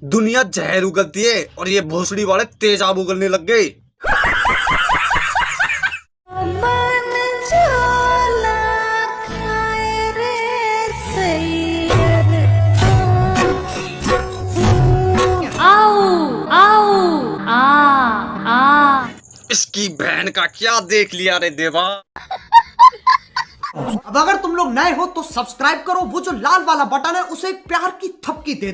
दुनिया जहर उगलती है और ये भोसड़ी वाले तेजाब उगलने लग गए। इसकी बहन का क्या देख लिया रे देवा। अब अगर तुम लोग नए हो तो सब्सक्राइब करो, वो जो लाल वाला बटन है उसे एक प्यार की थपकी दे